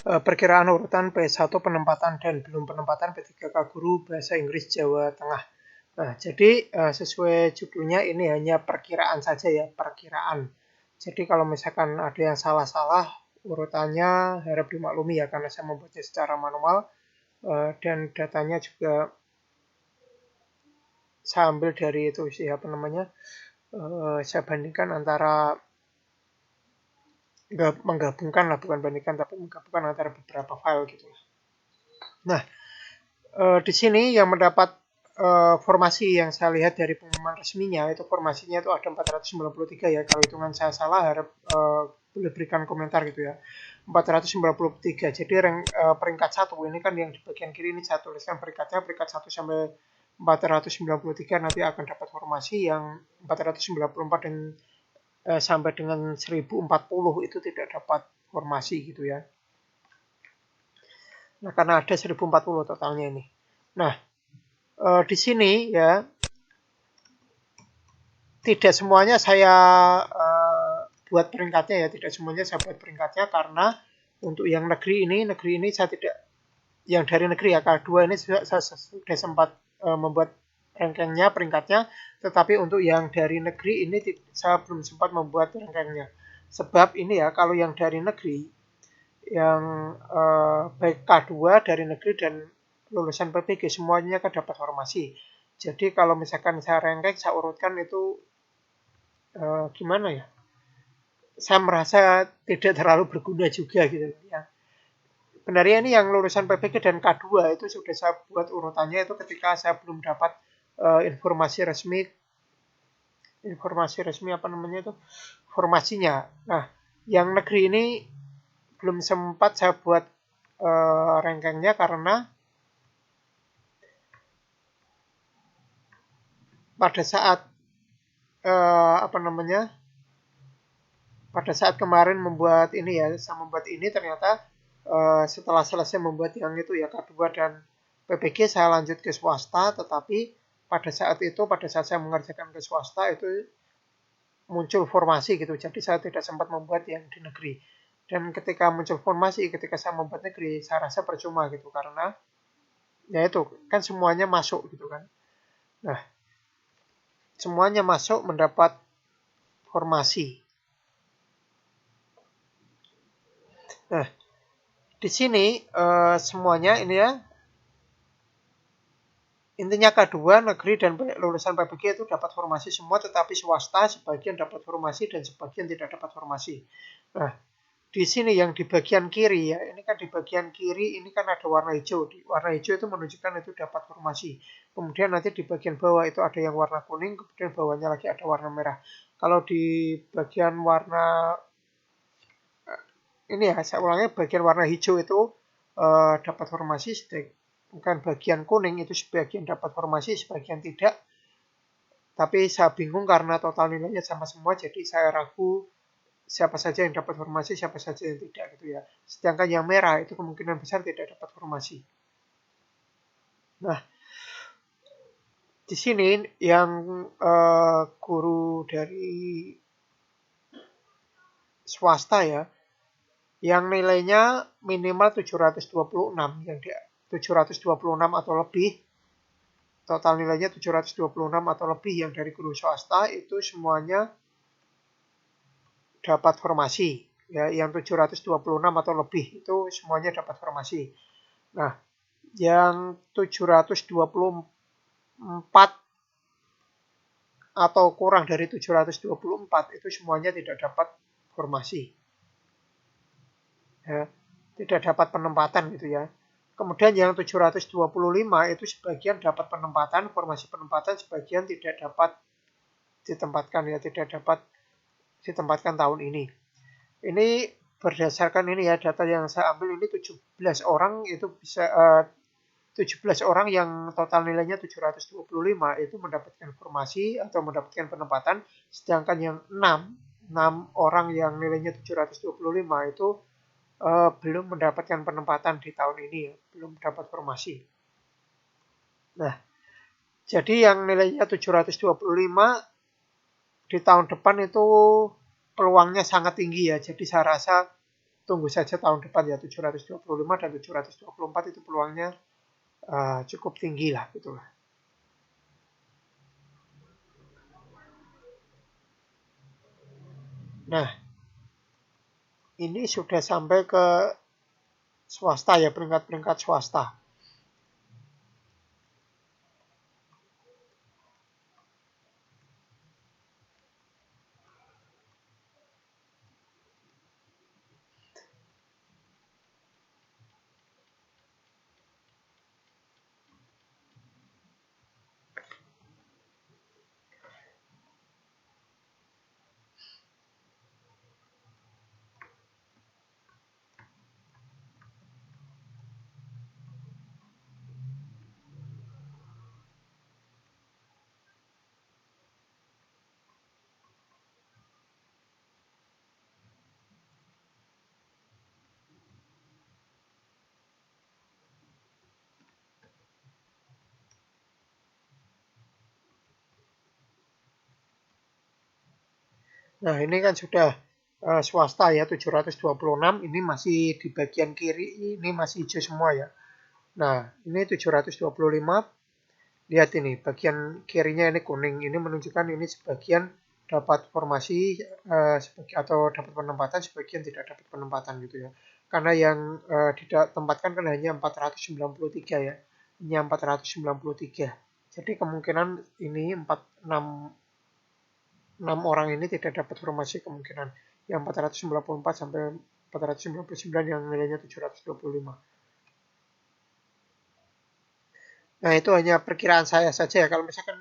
perkiraan urutan P1 penempatan dan belum penempatan P3K guru bahasa Inggris Jawa Tengah. Nah, jadi sesuai judulnya ini hanya perkiraan saja ya, perkiraan. Jadi kalau misalkan ada yang salah-salah urutannya harap dimaklumi ya karena saya membuatnya secara manual dan datanya juga saya ambil dari itu sih apa namanya, saya bandingkan antara menggabungkan lah bukan bandingkan tapi menggabungkan antara beberapa file gitu. Nah, di sini yang mendapat formasi yang saya lihat dari pengumuman resminya itu formasinya itu ada 493 ya. Kalau hitungan saya salah harap boleh berikan komentar gitu ya. 493. Jadi peringkat 1 ini kan yang di bagian kiri ini saya tuliskan peringkatnya peringkat 1 sampai 493 nanti akan dapat formasi yang 494 dan sampai dengan 1040 itu tidak dapat formasi gitu ya. Nah, karena ada 1040 totalnya ini. Nah, di sini ya tidak semuanya saya buat peringkatnya ya, tidak semuanya saya buat peringkatnya karena untuk yang negeri ini saya tidak, yang dari negeri ya K2 ini saya sudah sempat membuat rankingnya peringkatnya, tetapi untuk yang dari negeri ini saya belum sempat membuat rankingnya. Sebab ini ya kalau yang dari negeri yang baik K2 dari negeri dan lulusan PPG semuanya kan dapat formasi. Jadi kalau misalkan saya ranking, saya urutkan itu gimana ya? Saya merasa tidak terlalu berguna juga gitu ya. Sebenarnya ini yang lulusan PPG dan K2 itu sudah saya buat urutannya itu ketika saya belum dapat informasi resmi apa namanya itu formasinya. Nah, yang negeri ini belum sempat saya buat rankingnya karena pada saat apa namanya, pada saat kemarin membuat ini ya, saya membuat ini ternyata setelah selesai membuat yang itu ya K2 dan PPG saya lanjut ke swasta, tetapi pada saat saya mengerjakan ke swasta itu muncul formasi gitu, jadi saya tidak sempat membuat yang di negeri. Dan ketika muncul formasi, ketika saya membuat negeri, saya rasa percuma gitu karena ya itu kan semuanya masuk gitu kan. Nah, semuanya masuk mendapat formasi. Nah, di sini semuanya ini ya, intinya K2 negeri dan lulusan PPG itu dapat formasi semua, tetapi swasta sebagian dapat formasi dan sebagian tidak dapat formasi. Nah, di sini yang di bagian kiri ya, ini kan di bagian kiri ini kan ada warna hijau. Di warna hijau itu menunjukkan itu dapat formasi. Kemudian nanti di bagian bawah itu ada yang warna kuning, kemudian bawahnya lagi ada warna merah. Kalau di bagian warna ini ya, saya ulangi, bagian warna hijau itu dapat formasi, bukan bagian kuning itu sebagian dapat formasi, sebagian tidak. Tapi saya bingung karena total nilainya sama semua, jadi saya ragu siapa saja yang dapat formasi, siapa saja yang tidak gitu ya. Sedangkan yang merah itu kemungkinan besar tidak dapat formasi. Nah, di sini yang guru dari swasta ya, yang nilainya minimal 726, yang dia 726 atau lebih, total nilainya 726 atau lebih yang dari guru swasta itu semuanya dapat formasi. Ya, yang 726 atau lebih itu semuanya dapat formasi. Nah, yang 724 atau kurang dari 724 itu semuanya tidak dapat formasi. Ya, tidak dapat penempatan gitu ya. Kemudian yang 725 itu sebagian dapat penempatan, formasi penempatan, sebagian tidak dapat ditempatkan ya, tidak dapat ditempatkan tahun ini. Ini berdasarkan ini ya, data yang saya ambil ini 17 orang itu bisa 17 orang yang total nilainya 725 itu mendapatkan formasi atau mendapatkan penempatan, sedangkan yang 6 orang yang nilainya 725 itu belum mendapatkan penempatan di tahun ini, belum dapat formasi. Nah, jadi yang nilainya 725 di tahun depan itu peluangnya sangat tinggi ya. Jadi saya rasa tunggu saja tahun depan ya 725 dan 724 itu peluangnya cukup tinggi lah gitu lah. Nah, ini sudah sampai ke swasta ya, peringkat-peringkat swasta. Nah, ini kan sudah swasta ya 726, ini masih di bagian kiri, ini masih hijau semua ya. Nah, ini 725, lihat ini bagian kirinya ini kuning, ini menunjukkan ini sebagian dapat formasi atau dapat penempatan, sebagian tidak dapat penempatan gitu ya. Karena yang ditempatkan kan hanya 493 ya, hanya 493. Jadi kemungkinan ini 6 orang ini tidak dapat formasi, kemungkinan yang 494 sampai 499 yang nilainya 725. Nah, itu hanya perkiraan saya saja ya. Kalau misalkan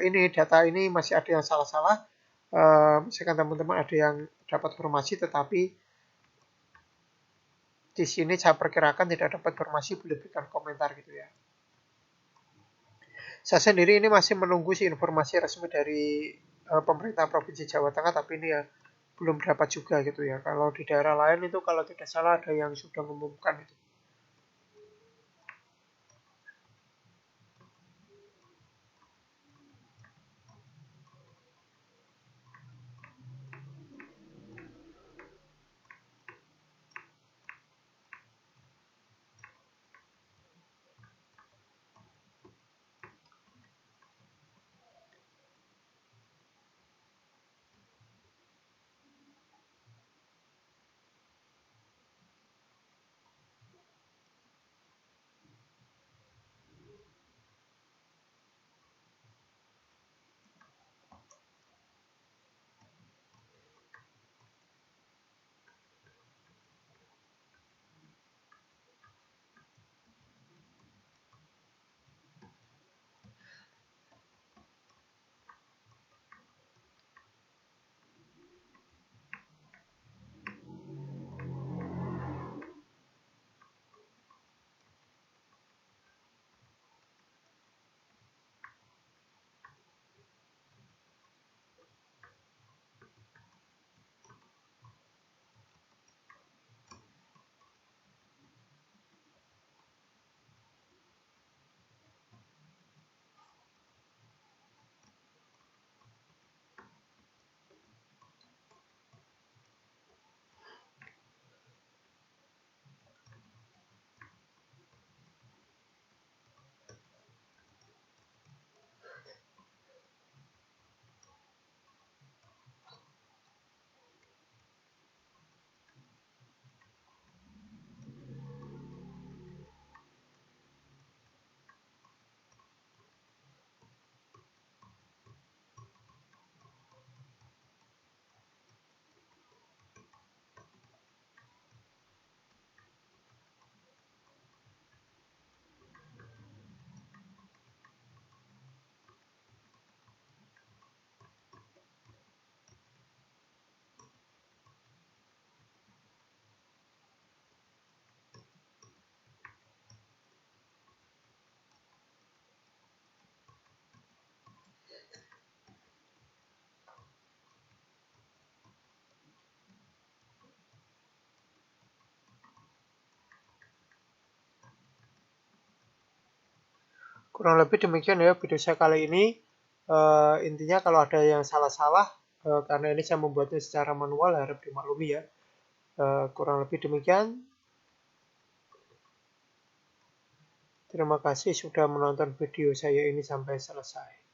ini data ini masih ada yang salah-salah, misalkan teman-teman ada yang dapat formasi tetapi di sini saya perkirakan tidak dapat formasi, boleh berikan komentar gitu ya. Saya sendiri ini masih menunggu sih informasi resmi dari pemerintah Provinsi Jawa Tengah, tapi ini ya belum dapat juga gitu ya. Kalau di daerah lain itu kalau tidak salah ada yang sudah mengumumkan itu. Kurang lebih demikian ya video saya kali ini. Intinya kalau ada yang salah-salah, karena ini saya membuatnya secara manual, harap dimaklumi ya. Kurang lebih demikian. Terima kasih sudah menonton video saya ini sampai selesai.